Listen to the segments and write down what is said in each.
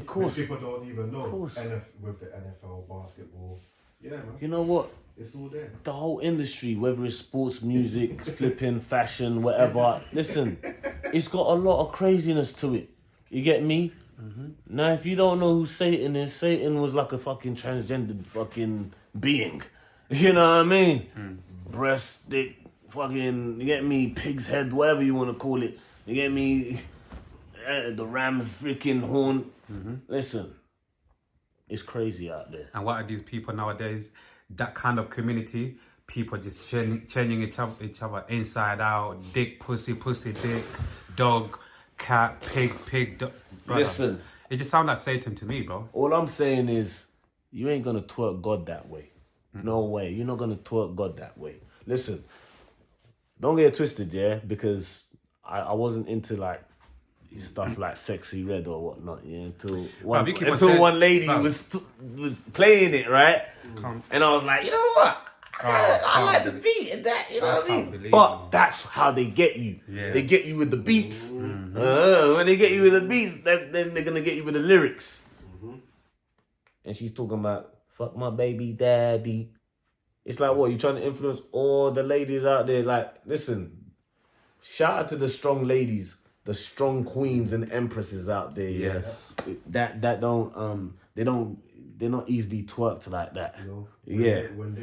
Of course. Which people don't even know. Of course. With the NFL, basketball. Yeah, man. You know what? It's all there. The whole industry, whether it's sports, music, flipping, fashion, whatever. Listen, it's got a lot of craziness to it. You get me? Mm-hmm. Now, if you don't know who Satan is, Satan was like a fucking transgendered fucking being. You know what I mean? Breast, dick, fucking, you get me? Pig's head, whatever you want to call it. You get me? The ram's freaking horn. Listen, it's crazy out there. And what are these people nowadays? That kind of community, people just changing each other inside out. Dick, pussy, dick, dog, cat, pig, dog. Brother, Listen. It just sounds like Satan to me, bro. All I'm saying is, you ain't gonna twerk God that way. No way. You're not gonna twerk God that way. Listen, don't get it twisted, yeah? Because I wasn't into like stuff like Sexy Red or whatnot, yeah, until one lady was playing it, right? And I was like, you know what? I like the beat and that, you know what I mean? But that's how they get you. Yeah. They get you with the beats. When they get you with the beats, then they're gonna get you with the lyrics. And she's talking about, fuck my baby daddy. It's like, what, you trying to influence all the ladies out there? Like, listen, shout out to the strong ladies, the strong queens and empresses out there. Yes. That don't they're not easily twerked like that. You know, when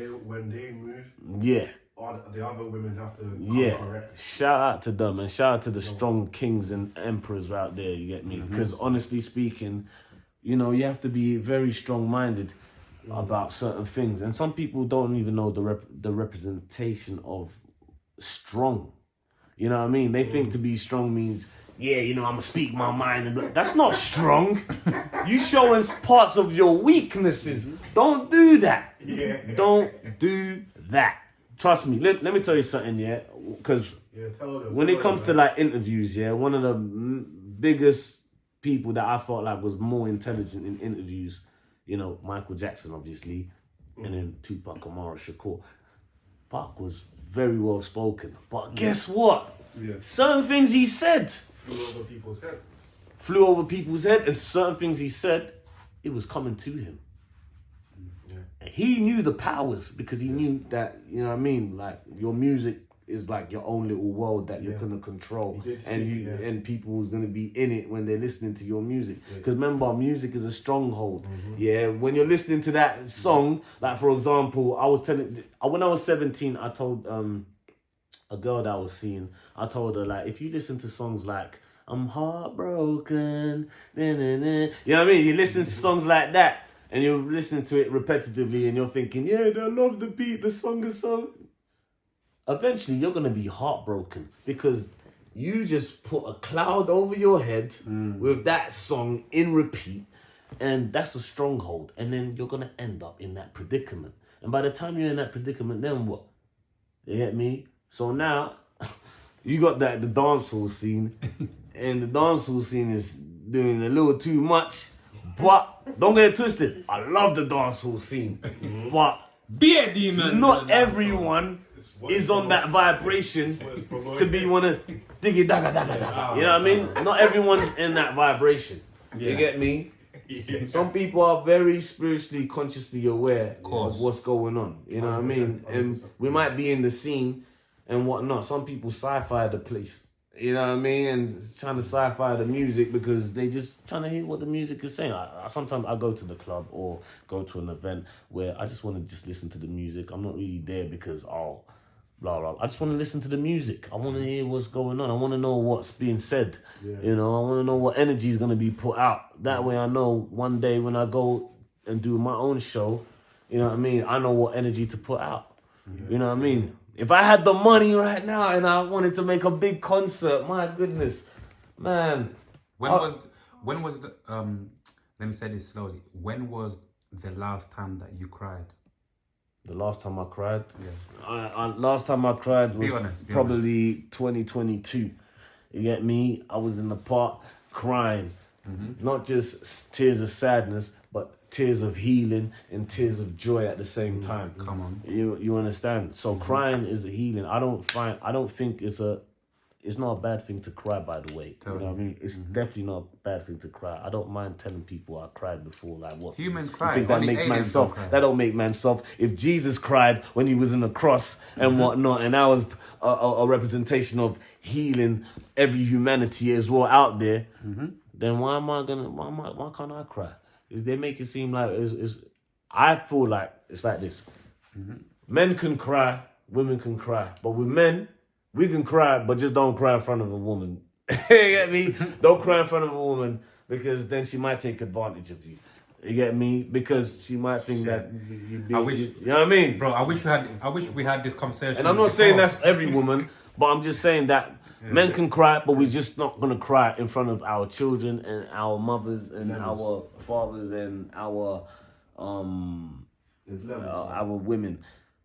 they move, yeah, the other women have to come correct. Shout out to them and shout out to the strong kings and emperors out there. You get me? Because honestly speaking, you know, you have to be very strong-minded about certain things, and some people don't even know the representation of strong. You know what I mean? They think to be strong means, yeah, you know, I'm gonna speak my mind, and that's not strong. You showing parts of your weaknesses. Don't do that. Yeah. Don't do that. Trust me. Let me tell you something, yeah, because when it comes to like interviews, yeah, one of the biggest people that I felt like was more intelligent in interviews, you know, Michael Jackson, obviously, and then Tupac Amaru Shakur. Pac was very well spoken, but guess what? Yeah. Certain things he said flew over people's head, and certain things he said, it was coming to him. Yeah. And he knew the powers because he knew that, you know what I mean, like your music is like your own little world that you're gonna control, and people was gonna be in it when they're listening to your music. Because remember, music is a stronghold. Yeah, when you're listening to that song, like for example, when I was 17, I told a girl that I was seeing, I told her like, if you listen to songs like I'm heartbroken, you know what I mean? You listen to songs like that, and you're listening to it repetitively, and you're thinking, yeah, I love the beat, the song is so. Eventually, you're going to be heartbroken because you just put a cloud over your head with that song in repeat, and that's a stronghold. And then you're going to end up in that predicament. And by the time you're in that predicament, then what? You get me? So now, you got the dancehall scene, and the dancehall scene is doing a little too much. But don't get it twisted. I love the dancehall scene, but be a demon. Not everyone is on that vibration to be wanna diggy daga daga daga. You know what I mean? Not everyone's in that vibration. You get me? Some people are very spiritually consciously aware of what's going on. You know what I mean? And we might be in the scene and whatnot. Some people sci-fi the place. You know what I mean? And trying to sci-fi the music because they just trying to hear what the music is saying. Sometimes I go to the club or go to an event where I just want to just listen to the music. I'm not really there because, blah, blah. I just want to listen to the music. I want to hear what's going on. I want to know what's being said. Yeah. You know, I want to know what energy is going to be put out. That way I know one day when I go and do my own show, you know what I mean? I know what energy to put out. Yeah. You know what I mean? If I had the money right now and I wanted to make a big concert, my goodness, man. When was the let me say this slowly. When was the last time that you cried? The last time I cried? Yeah. Last time I cried was probably 2022. You get me? I was in the park crying. Not just tears of sadness, but tears of healing and tears of joy at the same time. Come on. You understand? So crying is a healing. I don't think it's it's not a bad thing to cry, by the way. You know what I mean? It's definitely not a bad thing to cry. I don't mind telling people I cried before. Like, what? Humans You cry. think that Only makes man aliens soft? don't cry. That don't make man soft. If Jesus cried when he was in the cross and whatnot, and that was a representation of healing every humanity as well out there, then why can't I cry? If they make it seem like I feel like it's like this. Men can cry, women can cry. But with men, we can cry, but just don't cry in front of a woman. You get me? Don't cry in front of a woman because then she might take advantage of you. You get me? Because she might think that you know what I mean? Bro, I wish we had this conversation. And I'm not saying that's every woman, but I'm just saying that men can cry, but we're just not gonna cry in front of our children and our mothers and our fathers and our There's levels, our women.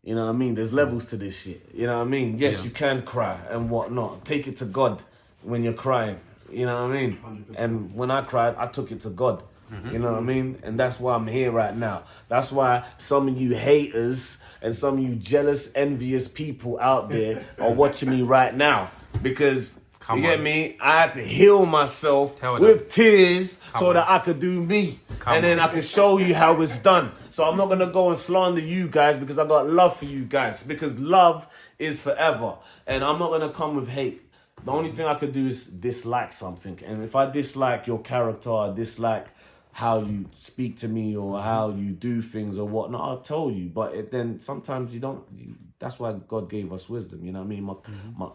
You know what I mean? There's levels to this shit. You know what I mean? Yes, you can cry and whatnot. Take it to God when you're crying. You know what I mean? 100%. And when I cried, I took it to God. You know what I mean? And that's why I'm here right now. That's why some of you haters and some of you jealous, envious people out there are watching me right now. Because, you get me? I had to heal myself with tears so that I could do me. And then I can show you how it's done. So I'm not going to go and slander you guys because I got love for you guys. Because love is forever. And I'm not going to come with hate. The only thing I could do is dislike something. And if I dislike your character, or dislike how you speak to me or how you do things or whatnot, I'll tell you. But then sometimes you don't. That's why God gave us wisdom. You know what I mean?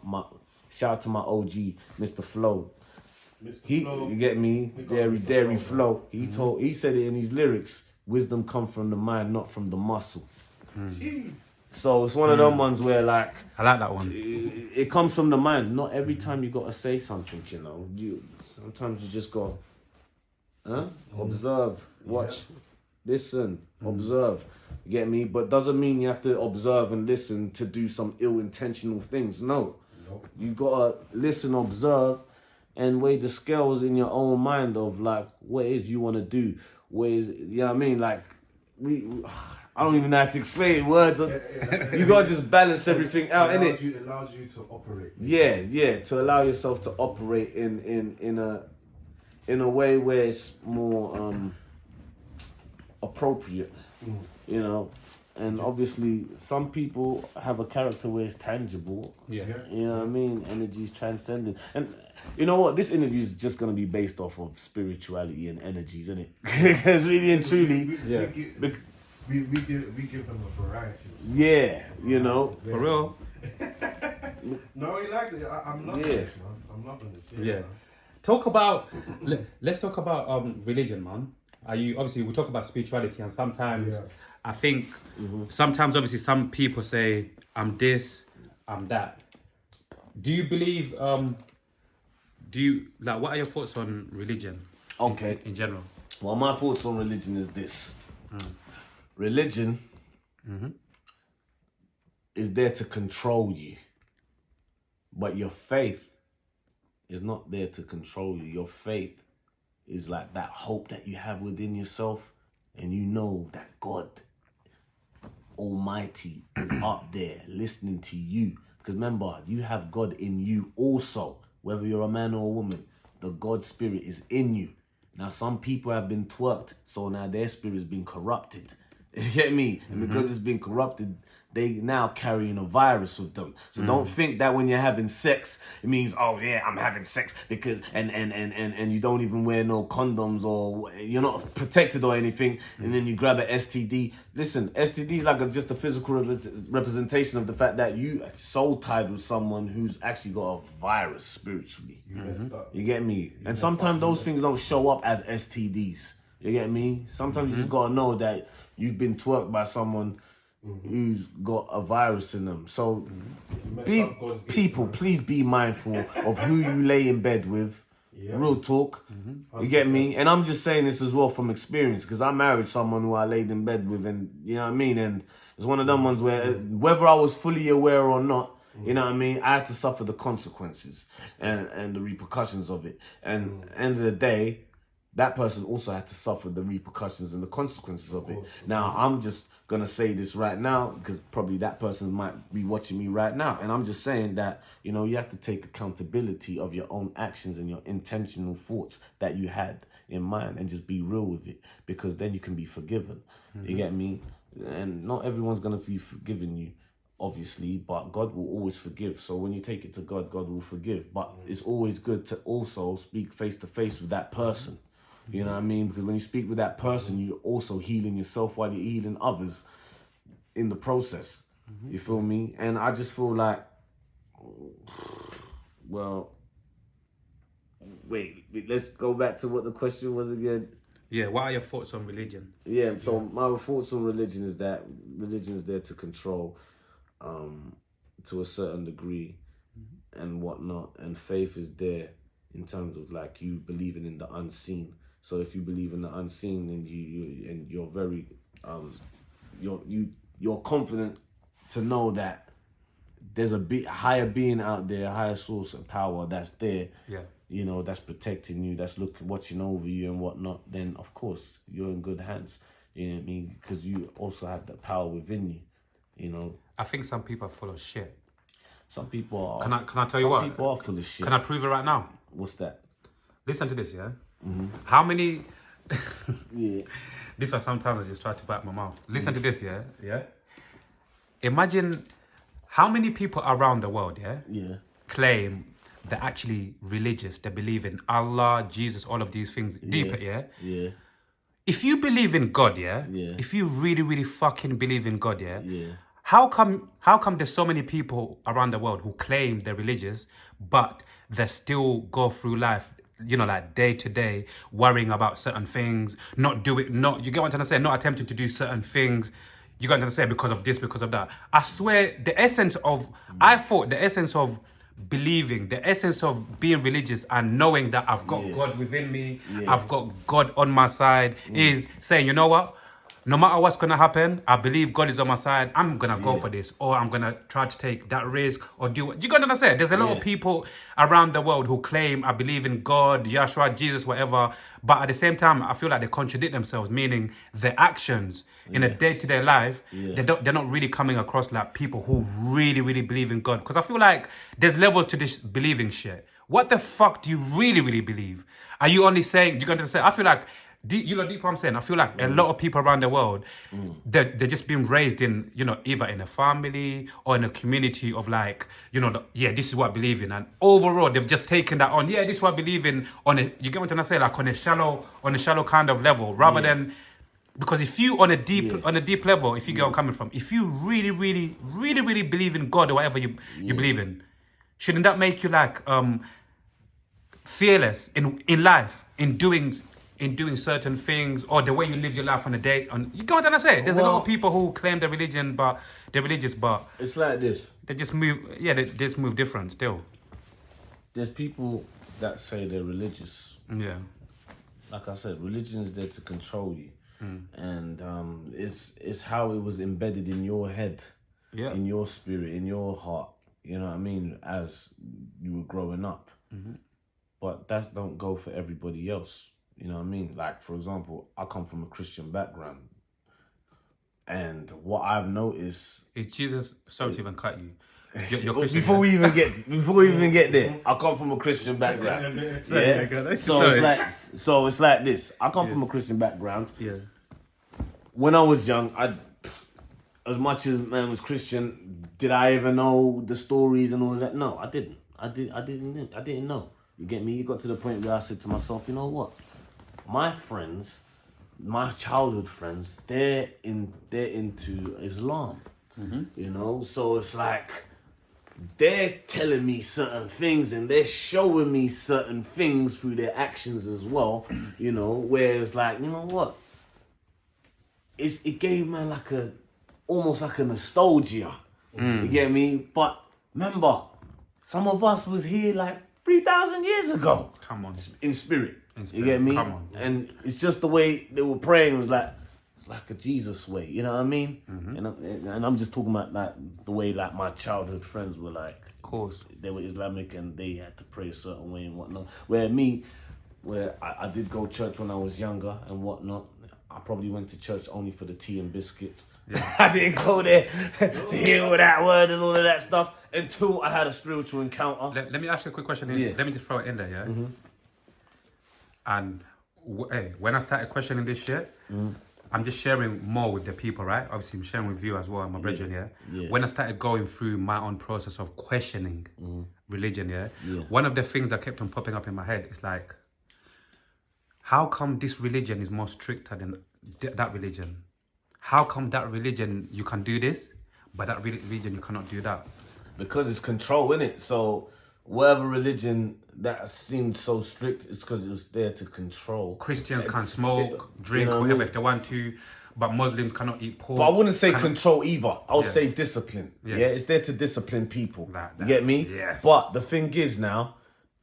My shout out to my OG, Mr. Flo. Flo. You get me? Dairy Flo. He said it in his lyrics. Wisdom come from the mind, not from the muscle. Jeez. So it's one of them ones where, like, I like that one. It comes from the mind. Not every time you gotta say something, you know. Sometimes you just go, observe, watch, listen, observe. You get me? But doesn't mean you have to observe and listen to do some ill-intentional things. No. You gotta listen, observe, and weigh the scales in your own mind of like what it is you want to do. What is, you know what I mean? Like I don't even know how to explain words. You gotta just balance everything out, innit? It allows you to operate. Yeah, to allow yourself to operate in a way where it's more appropriate, you know. And obviously, some people have a character where it's tangible. Yeah. You know what I mean? Energy's transcendent. And you know what? This interview is just going to be based off of spirituality and energies, isn't it? Because really and truly... We give them a variety of stuff. Yeah, you know. For real. No, he liked it. I'm loving this, man. I'm loving this. Yeah. Let's talk about religion, man. Obviously, we talk about spirituality, and sometimes... Yeah. I think sometimes, obviously, some people say, I'm this, I'm that. Do you believe, what are your thoughts on religion? Okay. In general? Well, my thoughts on religion is this. Religion is there to control you. But your faith is not there to control you. Your faith is like that hope that you have within yourself, and you know that God Almighty is up there listening to you. Because remember, you have God in you also. Whether you're a man or a woman, the God spirit is in you. Now, some people have been twerked, so now their spirit has been corrupted. You get me? And because it's been corrupted, they now carrying a virus with them. So don't think that when you're having sex, it means, oh yeah, I'm having sex because and you don't even wear no condoms or you're not protected or anything, and then you grab an STD. Listen, STD is like just a physical representation of the fact that you are soul tied with someone who's actually got a virus spiritually. You get me? And sometimes those things don't show up as STDs. You get me? Sometimes you just gotta know that you've been twerked by someone who's got a virus in them. So people, please be mindful of who you lay in bed with. Real talk. You get me? And I'm just saying this as well from experience, because I married someone who I laid in bed with, and you know what I mean? And it's one of them ones where whether I was fully aware or not, you know what I mean, I had to suffer the consequences and the repercussions of it. And at the end of the day, that person also had to suffer the repercussions and the consequences of it. Now, I'm just gonna say this right now because probably that person might be watching me right now. And I'm just saying that, you know, you have to take accountability of your own actions and your intentional thoughts that you had in mind and just be real with it, because then you can be forgiven. You get me? And not everyone's gonna be forgiving you, obviously, but God will always forgive. So when you take it to God, God will forgive. But it's always good to also speak face to face with that person. You know what I mean? Because when you speak with that person, you're also healing yourself while you're healing others in the process. You feel me? And I just feel like, well, wait, let's go back to what the question was again. Yeah, what are your thoughts on religion? Yeah, so my thoughts on religion is that religion is there to control to a certain degree and whatnot. And faith is there in terms of like you believing in the unseen. So if you believe in the unseen, then you're very you're confident to know that there's a higher being out there, a higher source of power that's there. Yeah. You know, that's protecting you, that's watching over you and whatnot. Then of course you're in good hands. You know what I mean? Because you also have the power within you. You know. I think some people are full of shit. Some people are. Can I tell you what? Some people are full of shit. Can I prove it right now? What's that? Listen to this, yeah? How many... Yeah. This one sometimes I just try to bite my mouth. Listen to this, yeah? Yeah? Imagine how many people around the world, yeah? Yeah. Claim they're actually religious. They believe in Allah, Jesus, all of these things. Deeper, yeah? Yeah. If you believe in God, yeah? Yeah. If you really, really fucking believe in God, yeah? Yeah. How come there's so many people around the world who claim they're religious, but they still go through life, you know, like day to day, worrying about certain things, you get what I'm trying to say, not attempting to do certain things, you get what I'm trying to say, because of this, because of that. I swear, I thought the essence of believing, the essence of being religious and knowing that I've got God within me, I've got God on my side, is saying, you know what? No matter what's going to happen, I believe God is on my side. I'm going to go for this, or I'm going to try to take that risk or do what. You got to understand? There's a lot of people around the world who claim, I believe in God, Yahshua, Jesus, whatever. But at the same time, I feel like they contradict themselves, meaning their actions in a day-to-day life, they're not really coming across like people who really, really believe in God. Because I feel like there's levels to this believing shit. What the fuck do you really, really believe? Are you only saying, you're going to say, I feel like, you know, deep what I'm saying? I feel like a lot of people around the world, they're just being raised in, you know, either in a family or in a community of like, you know, this is what I believe in. And overall, they've just taken that on. Yeah, this is what I believe in you get what I'm saying? Like on a shallow kind of level, rather than, because if you on a deep level, if you get where I'm coming from, if you really, really, really, really believe in God or whatever you believe in, shouldn't that make you like fearless in life, in doing certain things, or the way you live your life on a day? You get what I'm saying? There's a lot of people who claim they're religious, but it's like this. They just move. Yeah, they just move different still. There's people that say they're religious. Yeah. Like I said, religion is there to control you, and it's how it was embedded in your head, in your spirit, in your heart. You know what I mean? As you were growing up, but that don't go for everybody else. You know what I mean? Like, for example, I come from a Christian background. And what I've noticed... Is Jesus... Sorry to even cut you. You're Christian, before we even get there, I come from a Christian background. So it's like this. I come from a Christian background. Yeah. When I was young, as much as man was Christian, did I ever know the stories and all of that? No, I didn't. I didn't know. You get me? You got to the point where I said to myself, you know what? My friends, my childhood friends, they're into Islam, you know? So it's like, they're telling me certain things and they're showing me certain things through their actions as well, you know, where it's like, you know what? It gave man almost like a nostalgia, you get me? But remember, some of us was here like 3,000 years ago. Come on. In spirit. You get me? Come on. And it's just the way they were praying was like, it's like a Jesus way, you know what I mean? And I'm just talking about like the way like my childhood friends were like. Of course. They were Islamic and they had to pray a certain way and whatnot. Where I did go to church when I was younger and whatnot. I probably went to church only for the tea and biscuits. Yeah. I didn't go there to hear all that word and all of that stuff until I had a spiritual encounter. Let me ask you a quick question. Let me just throw it in there, yeah? Mm-hmm. And hey, when I started questioning this shit, I'm just sharing more with the people, right? Obviously, I'm sharing with you as well, my brethren, yeah? When I started going through my own process of questioning religion, one of the things that kept on popping up in my head is like, how come this religion is more stricter than that religion? How come that religion you can do this, but that religion you cannot do that? Because it's control, innit? So whatever religion that seems so strict, it's because it was there to control. Christians can smoke, drink, whatever if they want to, but Muslims cannot eat pork. But I wouldn't say control either. I would say discipline. Yeah, it's there to discipline people. You get me? Yes. But the thing is now,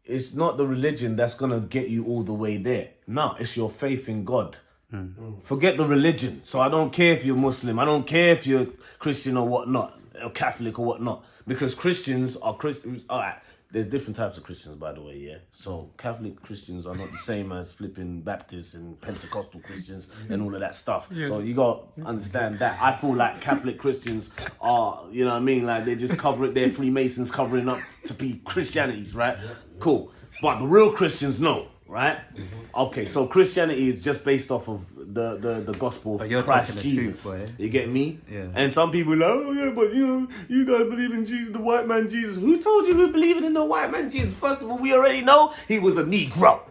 it's not the religion that's gonna get you all the way there. No, it's your faith in God. Forget the religion. So I don't care if you're Muslim. I don't care if you're Christian or whatnot, or Catholic or whatnot. Because Christians are Christians. All right, there's different types of Christians, by the way, yeah? So Catholic Christians are not the same as flipping Baptists and Pentecostal Christians and all of that stuff. Yeah. So you got to understand that. I feel like Catholic Christians are, you know what I mean? Like they just cover it, they're Freemasons covering up to be Christianities, right? Cool. But the real Christians know. Right? Okay, so Christianity is just based off of the gospel of Christ Jesus. Truth, you get me? Yeah. And some people are like, oh yeah, but you know, you guys believe in Jesus, the white man Jesus. Who told you we believe in the white man Jesus? First of all, we already know he was a Negro.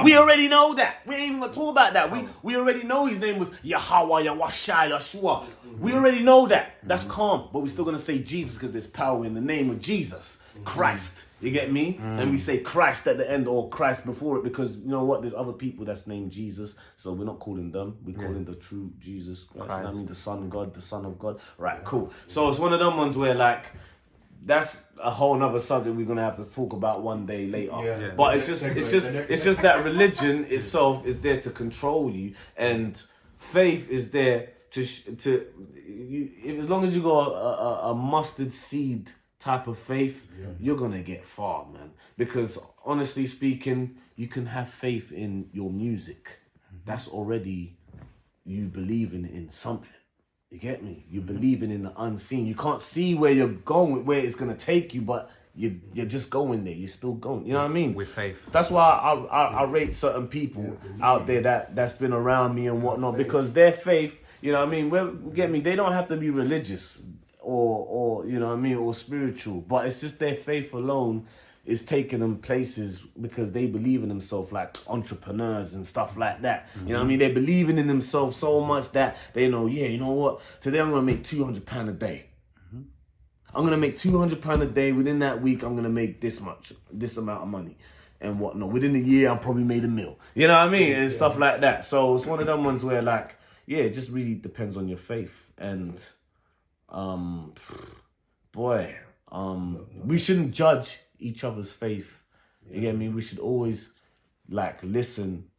We already know that. We ain't even gonna talk about that. We already know his name was Yahweh, Yahweh, Yeshua. We already know that. That's calm. But we're still gonna say Jesus because there's power in the name of Jesus. Christ. You get me? And we say Christ at the end or Christ before it because you know what? There's other people that's named Jesus. So we're not calling them. We're calling the true Jesus Christ. You know what I mean? The Son God, the Son of God. Right, cool. So it's one of them ones where like that's a whole nother subject we're gonna have to talk about one day later. Yeah. But it's just that religion itself is there to control you, and faith is there to as long as you got a mustard seed type of faith, you're gonna get far, man. Because honestly speaking, you can have faith in your music. That's already you believing in something. You get me? You're believing in the unseen. You can't see where you're going, where it's gonna take you, but you're just going there. You're still going. You know what I mean? With faith. That's why I rate certain people out there that's been around me and whatnot, because their faith, you know what I mean? Get me? They don't have to be religious or you know what I mean, or spiritual, but it's just their faith alone is taking them places because they believe in themselves, like entrepreneurs and stuff like that. You know what I mean? They're believing in themselves so much that they know, yeah, you know what? Today I'm gonna make £200 a day. I'm gonna make £200 a day. Within that week, I'm gonna make this amount of money and whatnot. Within a year, I probably made $1 million. You know what I mean? And stuff like that. So it's one of them ones where like, yeah, it just really depends on your faith. And we shouldn't judge each other's faith. You get me? We should always like listen